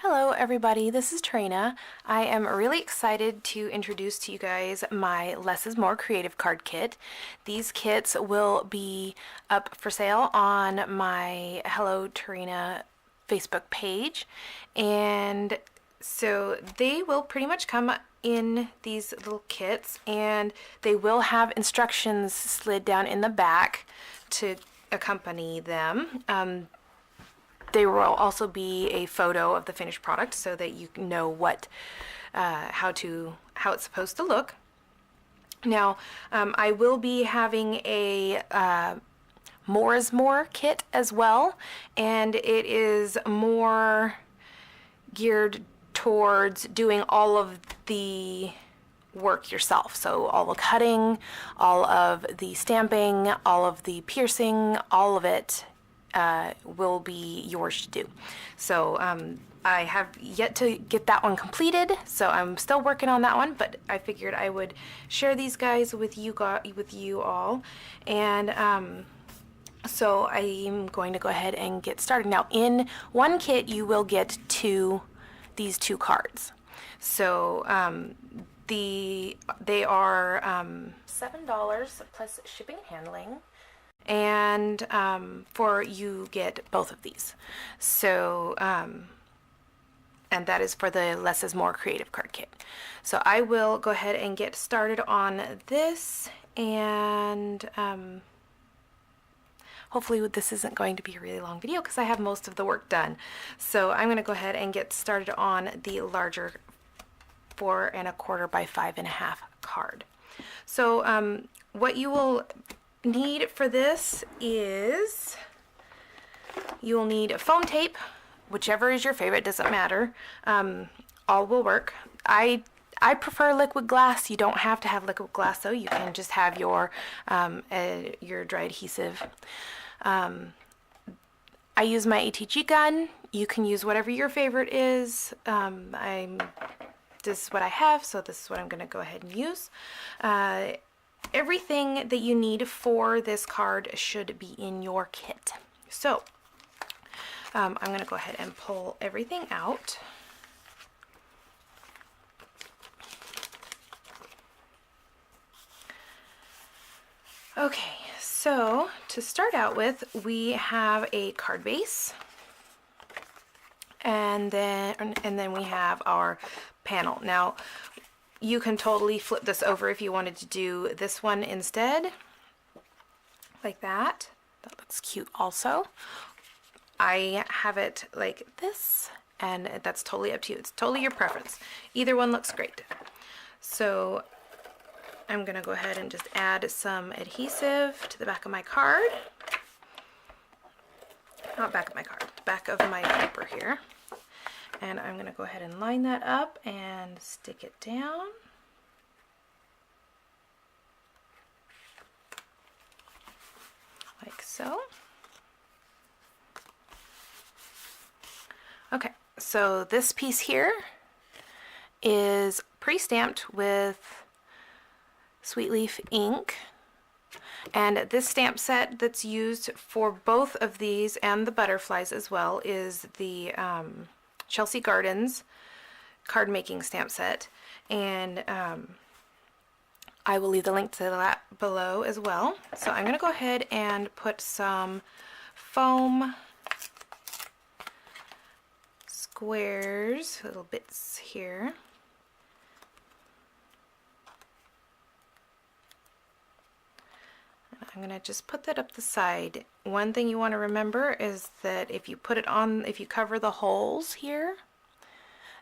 Hello everybody, this is Tarina. I am really excited to introduce to you guys my Less is More Creative Card Kit. These kits will be up for sale on my Hello Tarina Facebook page, and so they will pretty much come in these little kits, and they will have instructions slid down in the back to accompany them. There will also be a photo of the finished product so that you know what, how it's supposed to look. Now, I will be having a More is More kit as well, and it is more geared towards doing all of the work yourself. So all the cutting, all of the stamping, all of the piercing, all of it will be yours to do. So I have yet to get that one completed, so I'm still working on that one, but I figured I would share these guys with you all. And so I'm going to go ahead and get started. Now, in one kit you will get these two cards. So they are $7 plus shipping and handling, and for you get both of these. So and that is for the Less is More Creative Card Kit. So I will go ahead and get started on this, and hopefully this isn't going to be a really long video because I have most of the work done. So I'm going to go ahead and get started on the larger 4 1/4 by 5 1/2 card. So what you will need for this is you will need a foam tape, whichever is your favorite, doesn't matter. All will work. I prefer liquid glass. You don't have to have liquid glass though. You can just have your dry adhesive. I use my ATG gun. You can use whatever your favorite is. This is what I have, so this is what I'm going to go ahead and use. Everything that you need for this card should be in your kit. So I'm going to go ahead and pull everything out. Okay, so to start out with, we have a card base, and then we have our panel. Now, you can totally flip this over if you wanted to do this one instead, like that. That looks cute also. I have it like this, and that's totally up to you. It's totally your preference. Either one looks great. So I'm going to go ahead and just add some adhesive to the back of my card. Not back of my card, the back of my paper here. And I'm going to go ahead and line that up and stick it down. Like so. Okay, so this piece here is pre-stamped with Sweet Leaf ink. And this stamp set that's used for both of these and the butterflies as well is the Chelsea Gardens card making stamp set, and I will leave the link to that below as well. So I'm going to go ahead and put some foam squares, little bits here. I'm going to just put that up the side. One thing you want to remember is that if you put it on, if you cover the holes here,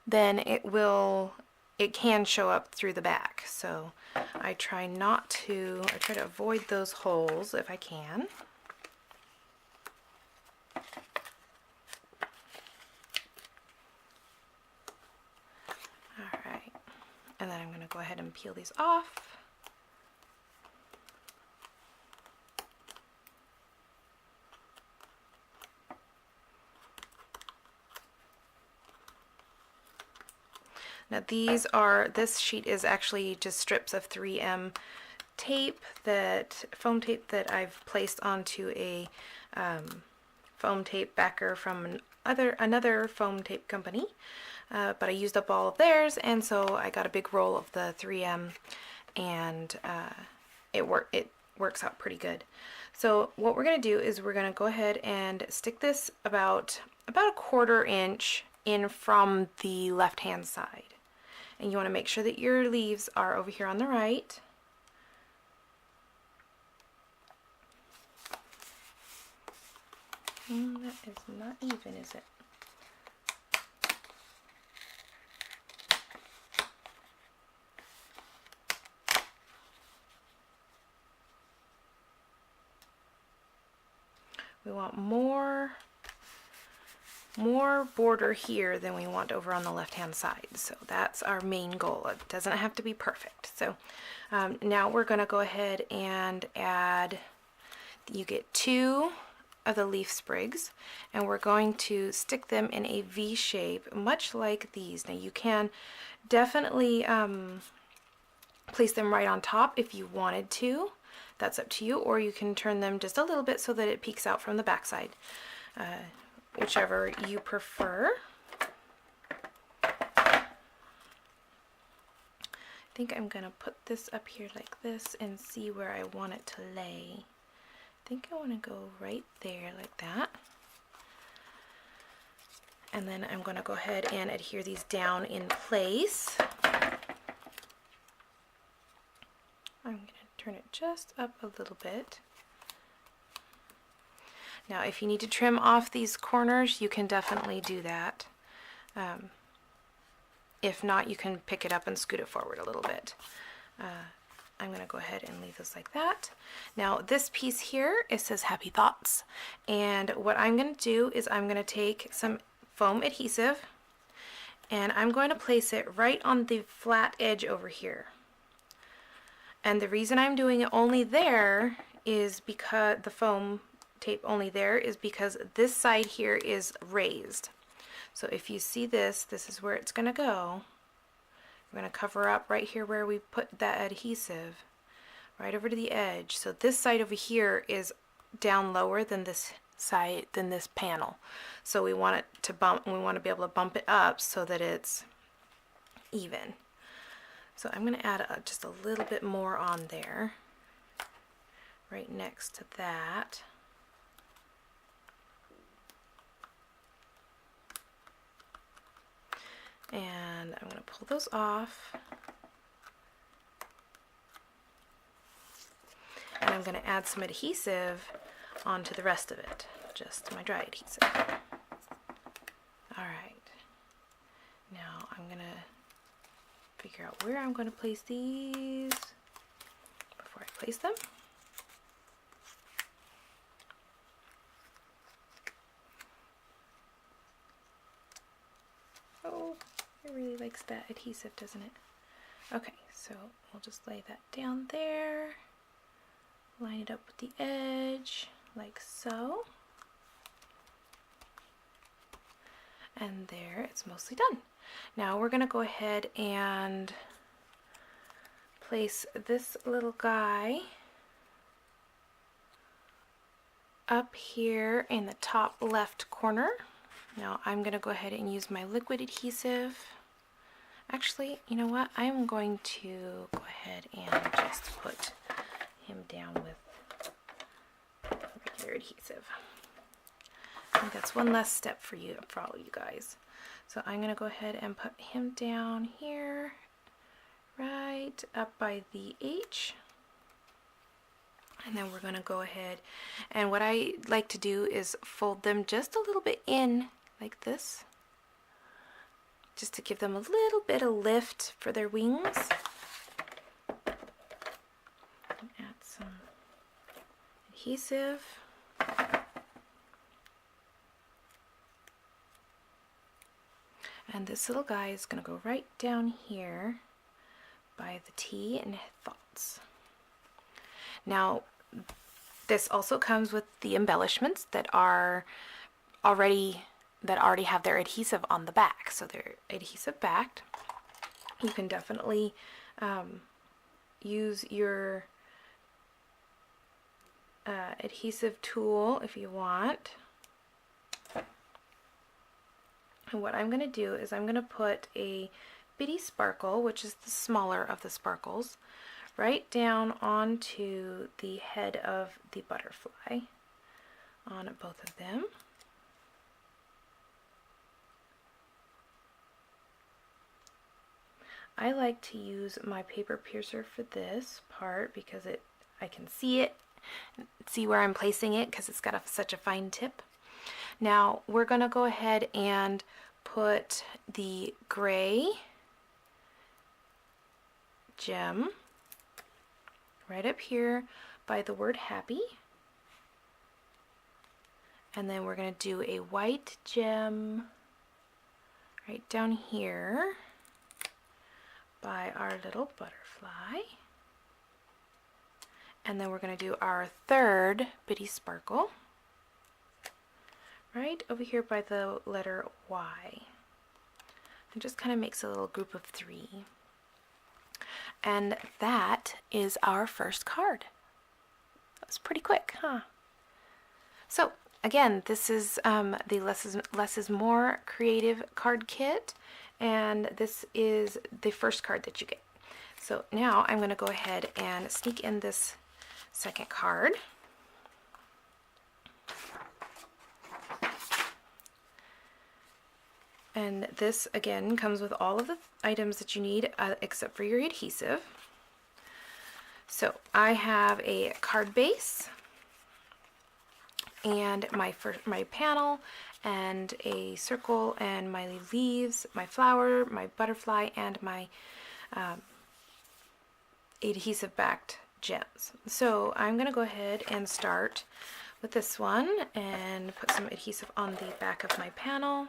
then it can show up through the back. So I try to avoid those holes if I can. All right, and then I'm going to go ahead and peel these off. Now this sheet is actually just strips of 3M tape, foam tape that I've placed onto a foam tape backer from another foam tape company, but I used up all of theirs, and so I got a big roll of the 3M, and it works out pretty good. So what we're going to do is we're going to go ahead and stick this about a 1/4 inch in from the left hand side. And you want to make sure that your leaves are over here on the right. That is not even, is it? We want more border here than we want over on the left hand side. So that's our main goal. It doesn't have to be perfect. So now we're going to go ahead and add, you get 2 of the leaf sprigs, and we're going to stick them in a V shape, much like these. Now you can definitely place them right on top if you wanted to. That's up to you, or you can turn them just a little bit so that it peeks out from the back side, whichever you prefer. I think I'm gonna put this up here like this and see where I want it to lay. I think I want to go right there like that. And then I'm going to go ahead and adhere these down in place. I'm going to turn it just up a little bit. Now if you need to trim off these corners, you can definitely do that. If not, you can pick it up and scoot it forward a little bit. I'm going to go ahead and leave this like that. Now this piece here, it says Happy Thoughts, and what I'm going to do is I'm going to take some foam adhesive and I'm going to place it right on the flat edge over here. And the reason I'm doing it only there is because the foam tape only there is because this side here is raised. So if you see this, this is where it's going to go. We're going to cover up right here where we put that adhesive, right over to the edge. So this side over here is down lower than this side, than this panel. So we want it to bump, we want to be able to bump it up so that it's even. So I'm going to add just a little bit more on there, right next to that. And I'm going to pull those off. And I'm going to add some adhesive onto the rest of it, just my dry adhesive. Alright, now I'm going to figure out where I'm going to place these before I place them. Oh, it really likes that adhesive, doesn't it? Okay, so we'll just lay that down there, line it up with the edge, like so. And there, it's mostly done. Now we're going to go ahead and place this little guy up here in the top left corner. Now I'm going to go ahead and use my liquid adhesive. Actually, you know what? I'm going to go ahead and just put him down with regular adhesive. I think that's one less step for you, for all you guys. So I'm going to go ahead and put him down here, right up by the H. And then we're going to go ahead, and what I like to do is fold them just a little bit in like this, just to give them a little bit of lift for their wings. And add some adhesive. And this little guy is going to go right down here by the T in Thoughts. Now, this also comes with the embellishments that already have their adhesive on the back. So they're adhesive backed. You can definitely use your adhesive tool if you want. And what I'm going to do is I'm going to put a bitty sparkle, which is the smaller of the sparkles, right down onto the head of the butterfly on both of them. I like to use my paper piercer for this part because I can see it, see where I'm placing it because it's got such a fine tip. Now we're going to go ahead and put the gray gem right up here by the word happy. And then we're going to do a white gem right down here by our little butterfly. And then we're going to do our third bitty sparkle right over here by the letter Y. It just kind of makes a little group of 3. And that is our first card. That was pretty quick, huh? So again, this is the Less is More creative card kit, and this is the first card that you get. So now I'm going to go ahead and sneak in this second card. And this again comes with all of the items that you need except for your adhesive. So I have a card base and my panel and a circle and my leaves, my flower, my butterfly, and my adhesive backed gems. So I'm going to go ahead and start with this one and put some adhesive on the back of my panel.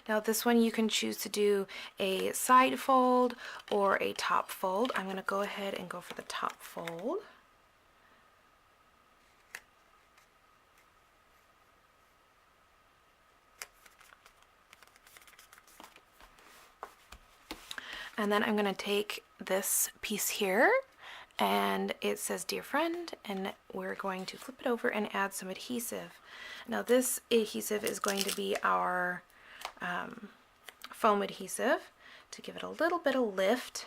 Now this one you can choose to do a side fold or a top fold. I'm going to go ahead and go for the top fold. And then I'm going to take this piece here, and it says Dear Friend, and we're going to flip it over and add some adhesive. Now this adhesive is going to be our foam adhesive to give it a little bit of lift.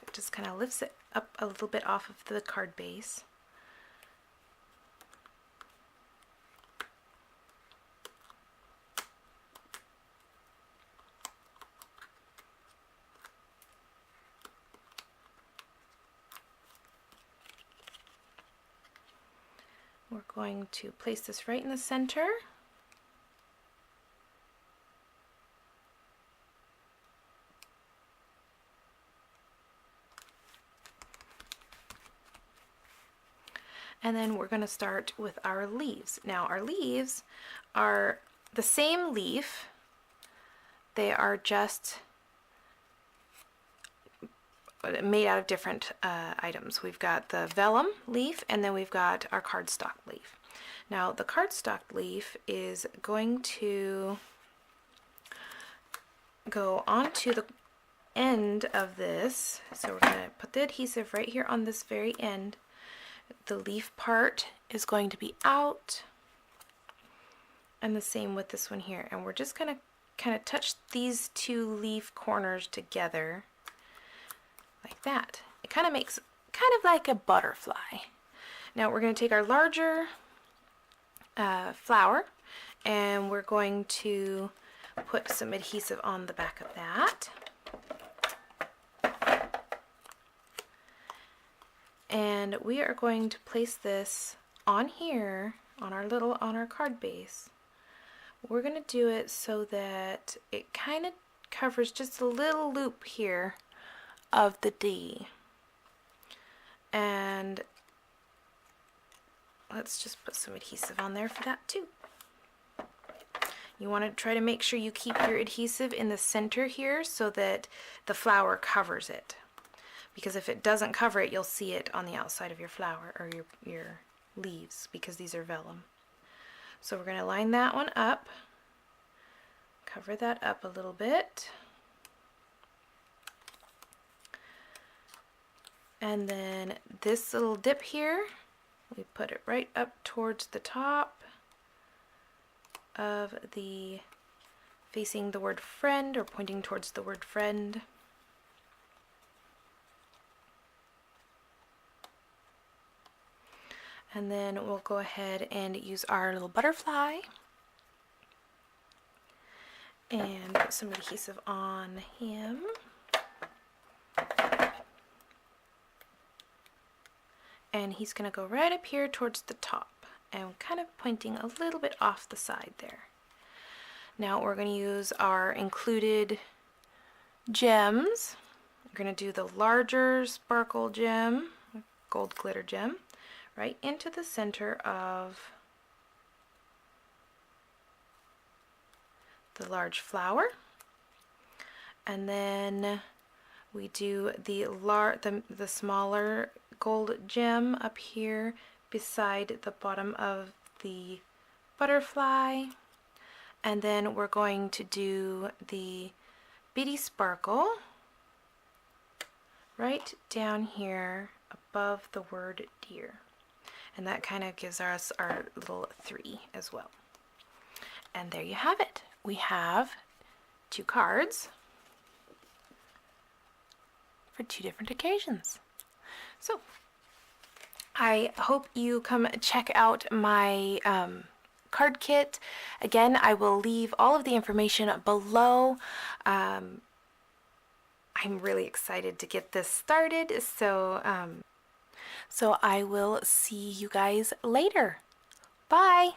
It just kind of lifts it up a little bit off of the card base. We're going to place this right in the center. And then we're going to start with our leaves. Now our leaves are the same leaf. They are just made out of different items. We've got the vellum leaf, and then we've got our cardstock leaf. Now the cardstock leaf is going to go onto the end of this. So we're going to put the adhesive right here on this very end. The leaf part is going to be out, and the same with this one here. And we're just going to kind of touch these two leaf corners together like that. It kind of makes kind of like a butterfly. Now we're going to take our larger flower, and we're going to put some adhesive on the back of that. And we are going to place this on here on our card base. We're going to do it so that it kind of covers just a little loop here of the D. And let's just put some adhesive on there for that too. You want to try to make sure you keep your adhesive in the center here so that the flower covers it. Because if it doesn't cover it, you'll see it on the outside of your flower or your leaves, because these are vellum. So we're going to line that one up, cover that up a little bit. And then this little dip here, we put it right up towards the top of the, facing the word friend or pointing towards the word friend. And then we'll go ahead and use our little butterfly and put some adhesive on him. And he's going to go right up here towards the top and kind of pointing a little bit off the side there. Now we're going to use our included gems. We're going to do the larger sparkle gem, gold glitter gem, right into the center of the large flower. And then we do the smaller gold gem up here beside the bottom of the butterfly. And then we're going to do the bitty sparkle right down here above the word deer. And that kind of gives us our little 3 as well. And there you have it. We have 2 cards for 2 different occasions. So I hope you come check out my card kit. Again, I will leave all of the information below. I'm really excited to get this started, so I will see you guys later. Bye!